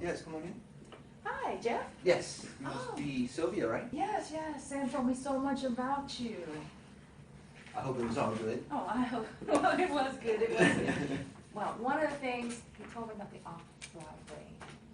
Yes, come on in. Hi, Jeff. Yes, you must be Sylvia, right? Yes, Sam told me so much about you. I hope it was all good. Oh, I hope. Well, it was good. It was good. Well, one of the things he told me about the off-Broadway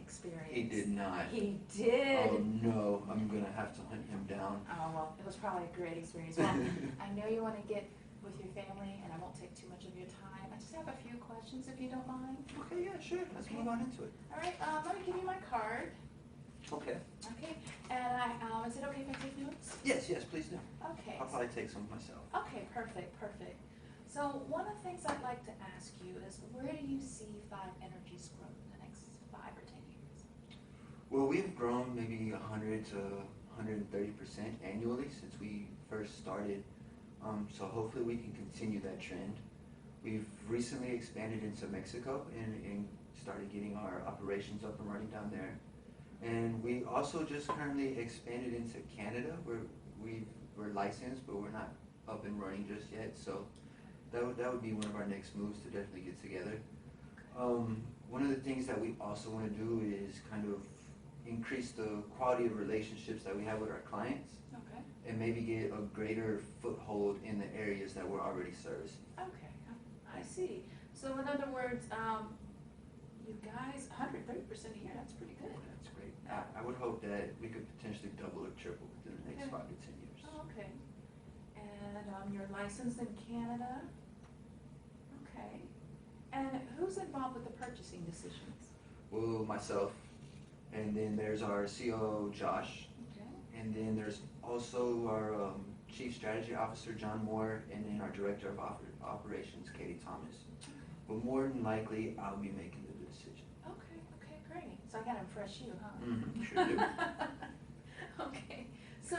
experience. He did not. He did. Oh no, I'm gonna have to hunt him down. Oh, well, it was probably a great experience. Well, I know you want to get with your family, and I won't take too much of your time. I just have a few questions, if you don't mind. Okay, yeah, sure. Let's move on into it. All right, let me give you my card. Okay. Okay, and is it okay if I take notes? Yes, please do. Okay. I'll probably take some myself. Okay, perfect. So one of the things I'd like to ask you is, where do you see Five Energy's growth in the next 5 or 10 years? Well, we've grown maybe 100 to 130% annually since we first started. So hopefully we can continue that trend. We've recently expanded into Mexico and started getting our operations up and running down there. And we also just currently expanded into Canada, where we're licensed, but we're not up and running just yet. So that would be one of our next moves to definitely get together. One of the things that we also want to do is kind of increase the quality of relationships that we have with our clients. Okay. And maybe get a greater foothold in the areas that we're already servicing. Okay, I see. So in other words, you guys, 130% a year, that's pretty good. That's great. I would hope that we could potentially double or triple within the next 5 to 10 years. Oh, okay. And you're licensed in Canada? Okay. And who's involved with the purchasing decisions? Well, myself, and then there's our COO, Josh. Okay. And then there's also our Chief Strategy Officer, John Moore, and then our Director of Operations, Katie Thomas. But more than likely, I'll be making the decision. Okay, great. So I gotta impress you, huh? Mm-hmm, sure do. Okay. So,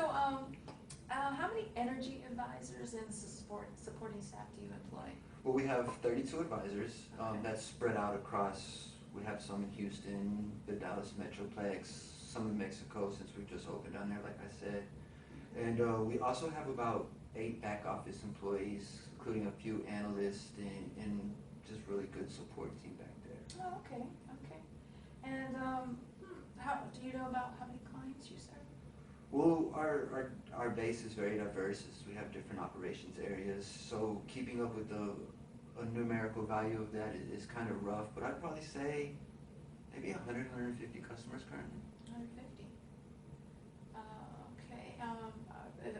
how many energy advisors and supporting staff do you employ? Well, we have 32 advisors. That's spread out across, we have some in Houston, the Dallas Metroplex, some in Mexico since we've just opened down there, like I said. And we also have about 8 back office employees, including a few analysts and just really good support team back there. Oh, okay. And how do you know about how many clients you serve? Well, our base is very diverse. We have different operations areas, so keeping up with a numerical value of that is kind of rough, but I'd probably say maybe 100, 150 customers currently. 150. Okay.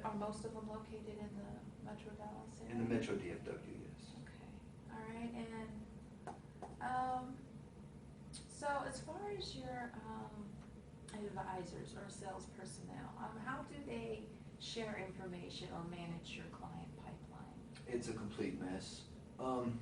Are most of them located in the Metro Dallas area? In the Metro DFW, yes. Okay. All right. And so as far as your advisors or sales personnel, how do they share information or manage your client pipeline? It's a complete mess.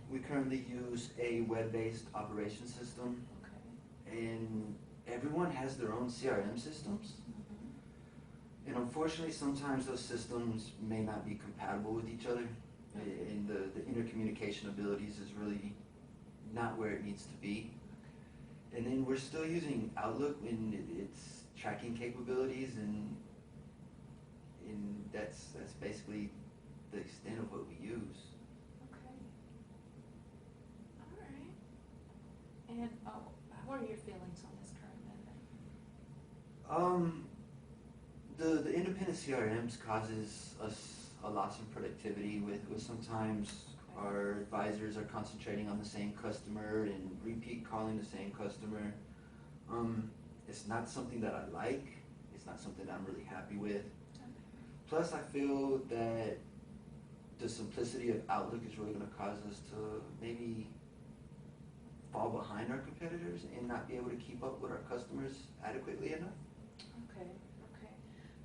We currently use a web-based operation system. Okay. And everyone has their own CRM systems. Mm-hmm. And unfortunately, sometimes those systems may not be compatible with each other. And the intercommunication abilities is really not where it needs to be. And then we're still using Outlook in its tracking capabilities, and that's basically the extent of what we use. Okay. All right. And what are your feelings on this current method? The independent CRMs causes us a loss in productivity with sometimes our advisors are concentrating on the same customer and repeat calling the same customer. It's not something that I like. It's not something that I'm really happy with. Plus, I feel that the simplicity of Outlook is really going to cause us to maybe fall behind our competitors and not be able to keep up with our customers adequately enough. Okay.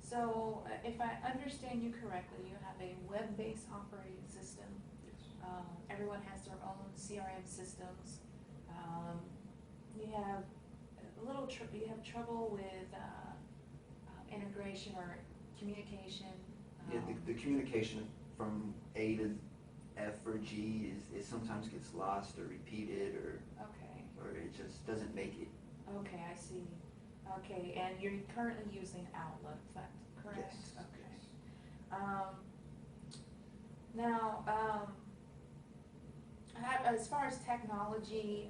So, if I understand you correctly, you have a web-based operating system. Yes. Everyone has their own CRM systems. You have you have trouble with integration or communication. Yeah, the communication from A to F or G is sometimes gets lost or repeated or it just doesn't make it. Okay, I see. Okay, and you're currently using Outlook, is that correct? Yes. Okay. Yes. Now, as far as technology,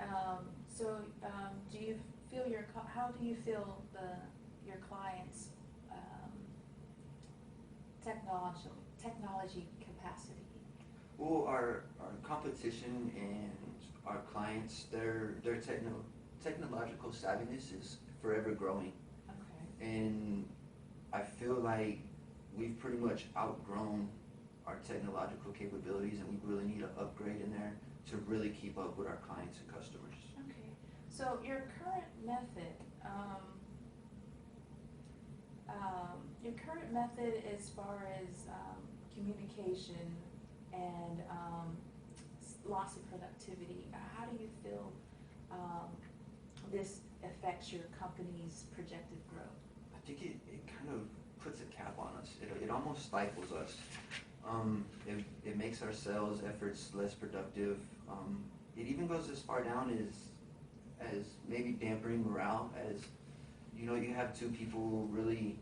do you feel how do you feel your clients' technology capacity? Well, our competition and our clients, their technological savviness is forever growing. Okay. And I feel like we've pretty much outgrown our technological capabilities, and we really need to upgrade in there to really keep up with our clients and customers. Okay. So your current method, as far as communication and loss of productivity, how do you feel this affects your company's projected growth? I think it kind of puts a cap on us. It almost stifles us. It makes our sales efforts less productive. It even goes as far down as maybe dampening morale, as you have two people really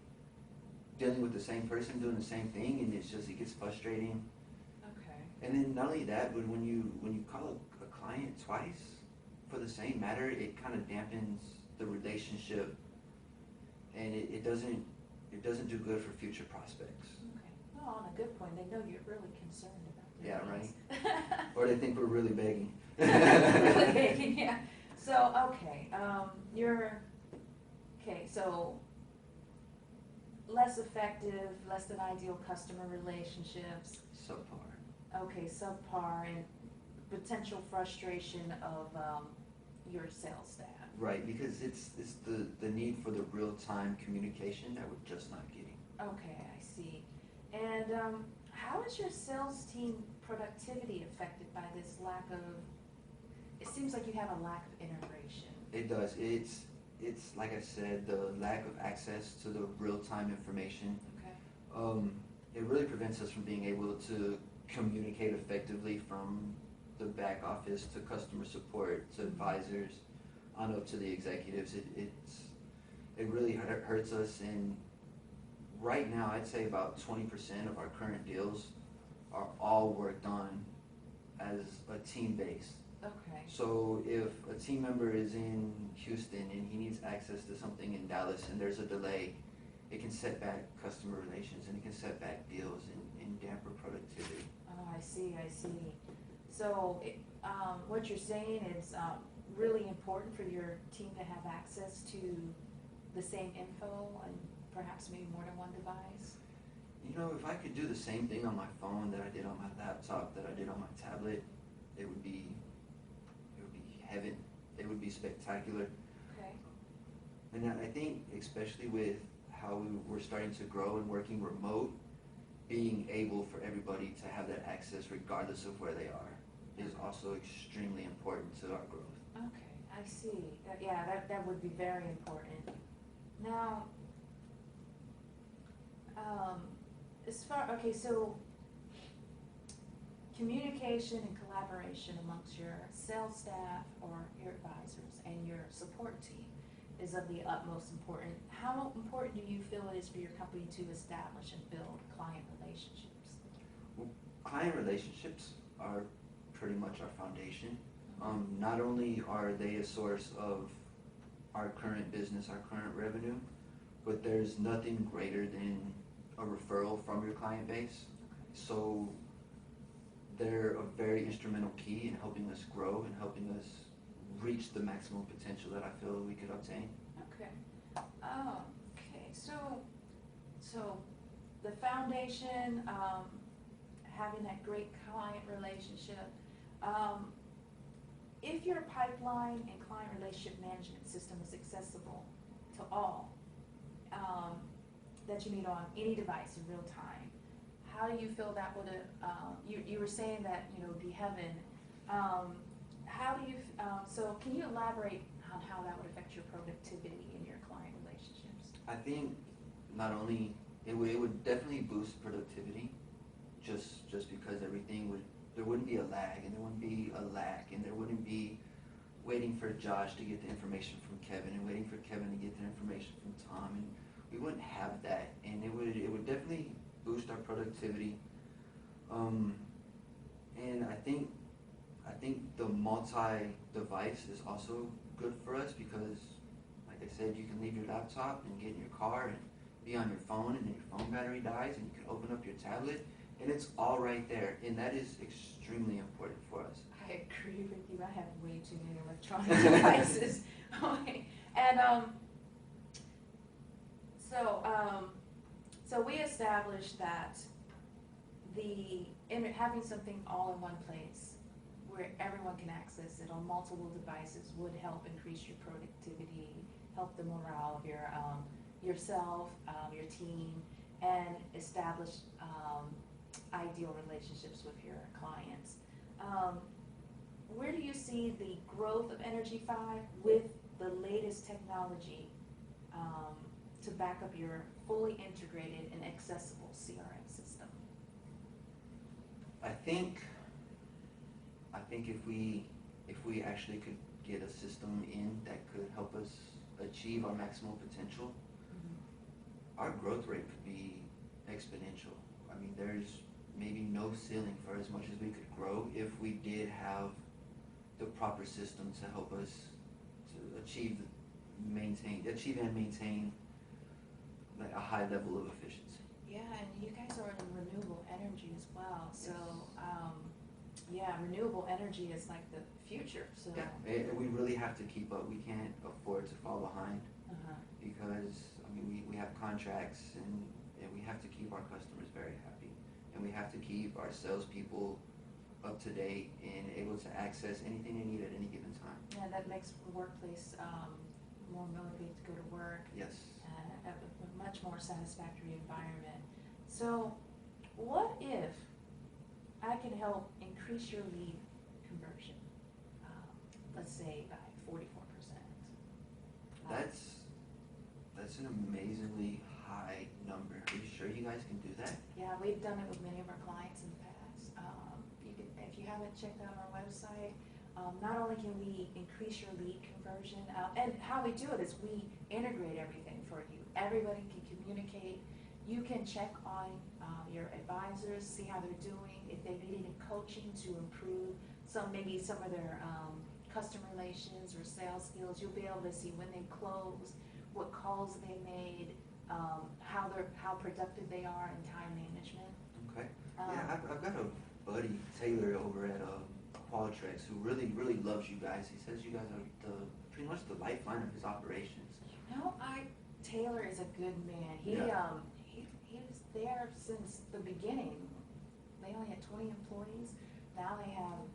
dealing with the same person doing the same thing, and it gets frustrating. Okay. And then not only that, but when you call a client twice for the same matter, it kind of dampens the relationship, and it doesn't do good for future prospects. Okay. Well, on a good point, they know you're really concerned about their Yeah, needs. right. Or they think we're really begging. Really begging, yeah. So, okay, so less effective, less than ideal customer relationships. Subpar. Okay, subpar, and potential frustration of your sales staff. Right, because it's the need for the real-time communication that we're just not getting. Okay, I see. And how is your sales team productivity affected by this lack of, it seems like you have a lack of integration. It does. It's like I said, the lack of access to the real-time information. Okay. It really prevents us from being able to communicate effectively from the back office to customer support to advisors on up to the executives. It really hurts us, and right now I'd say about 20% of our current deals are all worked on as a team base. Okay. So if a team member is in Houston and he needs access to something in Dallas and there's a delay, it can set back customer relations, and it can set back deals and damper productivity. Oh, I see. So what you're saying is really important for your team to have access to the same info and perhaps maybe more than one device? If I could do the same thing on my phone that I did on my laptop, that I did on my tablet, it would be heaven. It would be spectacular. Okay. And I think, especially with how we're starting to grow and working remote, being able for everybody to have that access regardless of where they are is also extremely important to our growth. Okay, I see. That would be very important. Now, so communication and collaboration amongst your sales staff or your advisors and your support team is of the utmost importance. How important do you feel it is for your company to establish and build client relationships? Well, client relationships are pretty much our foundation. Not only are they a source of our current business, our current revenue, but there's nothing greater than a referral from your client base. Okay. So they're a very instrumental key in helping us grow and helping us reach the maximum potential that I feel we could obtain. Okay. Okay. So the foundation, having that great client relationship. If your pipeline and client relationship management system is accessible to all, that you need on any device in real time, how do you feel that would, you were saying that, it would be heaven. How do you, so can you elaborate on how that would affect your productivity in your client relationships? I think not only, it would definitely boost productivity, just because there wouldn't be a lag, and there wouldn't be a lack, and there wouldn't be waiting for Josh to get the information from Kevin and waiting for Kevin to get the information from Tom, and we wouldn't have that, and it would definitely boost our productivity. And I think the multi-device is also good for us, because Like I said, you can leave your laptop and get in your car and be on your phone, and then your phone battery dies, and you can open up your tablet, and it's all right there. And that is extremely important for us. I agree with you. I have way too many electronic devices. Okay. And so we established that having something all in one place where everyone can access it on multiple devices would help increase your productivity, help the morale of yourself, your team, and establish ideal relationships with your clients. Where do you see the growth of Energy 5 with the latest technology to back up your fully integrated and accessible CRM system? I think if we actually could get a system in that could help us achieve our maximal potential, our growth rate could be exponential. I mean, there's maybe no ceiling for as much as we could grow if we did have the proper system to help us to achieve and maintain like a high level of efficiency. Yeah, and you guys are in renewable energy as well. So, yeah, renewable energy is like the future. So yeah, we really have to keep up. We can't afford to fall behind because I mean we have contracts and we have to keep our customers very happy, and we have to keep our salespeople up to date and able to access anything they need at any given time. Yeah, that makes the workplace more motivated to go to work. Yes. A much more satisfactory environment. So, what if I can help increase your lead conversion? Let's say by 44%. That's an amazingly high number. Are you sure you guys can do that? Yeah, we've done it with many of our clients in the past. If you haven't checked out our website, not only can we increase your lead conversion, and how we do it is we integrate everything for you. Everybody can communicate. You can check on your advisors, see how they're doing, if they need any coaching to improve maybe some of their customer relations or sales skills. You'll be able to see when they closed, what calls they made, how productive they are in time management. Okay. Yeah, I've got a buddy, Taylor, over at Qualtrics, who really loves you guys. He says you guys are pretty much the lifeline of his operations. Taylor is a good man. He was there since the beginning. They only had 20 employees. Now they have,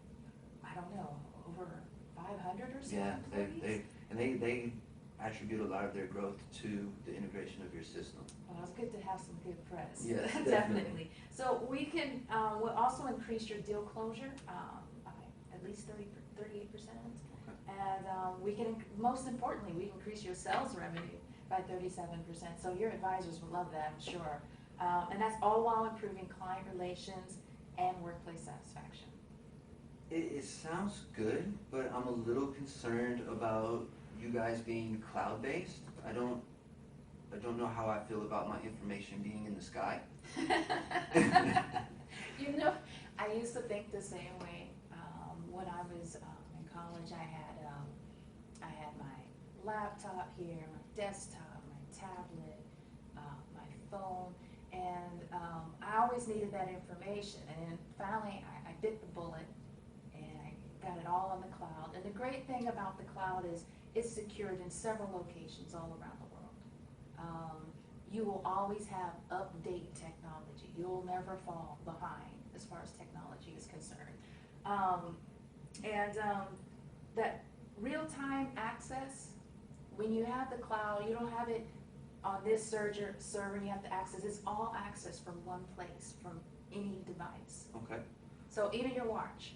I don't know, over 500 or so employees. They attribute a lot of their growth to the integration of your system. Well, it's good to have some good press. Yes, definitely. So we can we'll also increase your deal closure by at least 38%. Okay. And we can, most importantly, we increase your sales revenue by 37%. So your advisors will love that, I'm sure. And that's all while improving client relations and workplace satisfaction. It sounds good, but I'm a little concerned about you guys being cloud-based. I don't know how I feel about my information being in the sky. I used to think the same way. When I was in college, I had my laptop here, my desktop, my tablet, my phone, and I always needed that information. And finally, I bit the bullet, and I got it all on the cloud. And the great thing about the cloud is it's secured in several locations all around the world. You will always have update technology. You'll never fall behind as far as technology is concerned. That real-time access, when you have the cloud, you don't have it on this server and you have to access. It's all access from one place, from any device. Okay. So even your watch,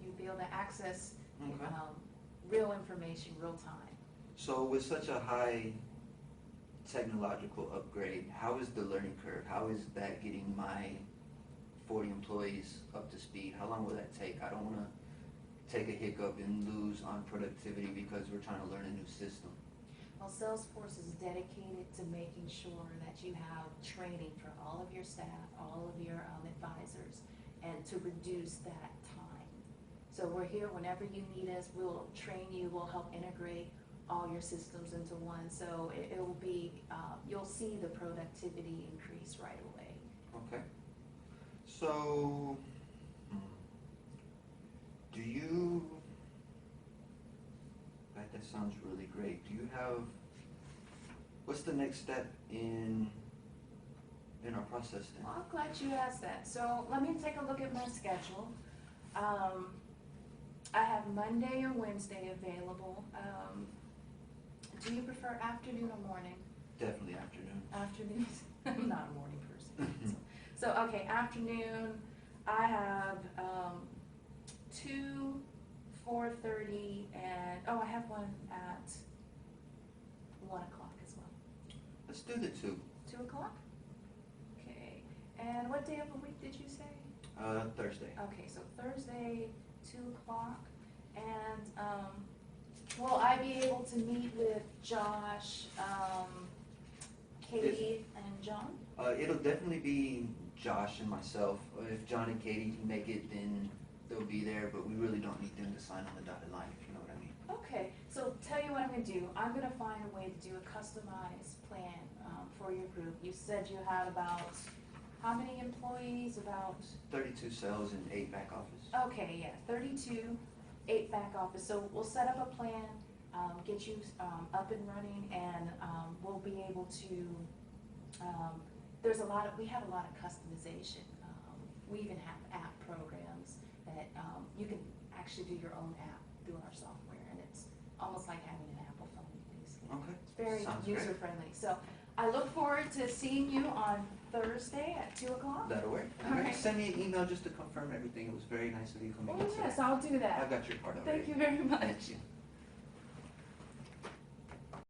you'll be able to access real information, real time. So with such a high technological upgrade, how is the learning curve? How is that getting my 40 employees up to speed? How long will that take? I don't want to take a hiccup and lose on productivity because we're trying to learn a new system. Well, Salesforce is dedicated to making sure that you have training for all of your staff, all of your advisors, and to reduce that time. So we're here whenever you need us. We'll train you. We'll help integrate all your systems into one. So it will be, you'll see the productivity increase right away. Okay. So, do you, that sounds really great. Do you have, what's the next step in our process then? Well, I'm glad you asked that. So let me take a look at my schedule. I have Monday or Wednesday available. Do you prefer afternoon or morning? Definitely afternoon. Afternoon. I'm not a morning person. So okay, afternoon. I have 2, 4:30, and I have one at 1 o'clock as well. Let's do the 2. 2 o'clock. Okay. And what day of the week did you say? Thursday. Okay, so Thursday, 2 o'clock. And will I be able to meet with Josh, Katie, and John? It'll definitely be Josh and myself. If John and Katie can make it, then they'll be there, but we really don't need them to sign on the dotted line, if you know what I mean. Okay, so tell you what I'm going to do. I'm going to find a way to do a customized plan for your group. You said you had about, how many employees? About 32 sales and 8 back office. Okay, yeah, 32, 8 back office. So we'll set up a plan, get you up and running, and we'll be able to, we have a lot of customization. We even have app programs that you can actually do your own app through our software, and it's almost like having an Apple phone, basically. Okay. It's very Sounds user-friendly. So I look forward to seeing you on Thursday at 2 o'clock. That'll work. All right. Send me an email just to confirm everything. It was very nice of you coming in. Yes, I'll do that. I've got your card already. Thank you very much. Thank you.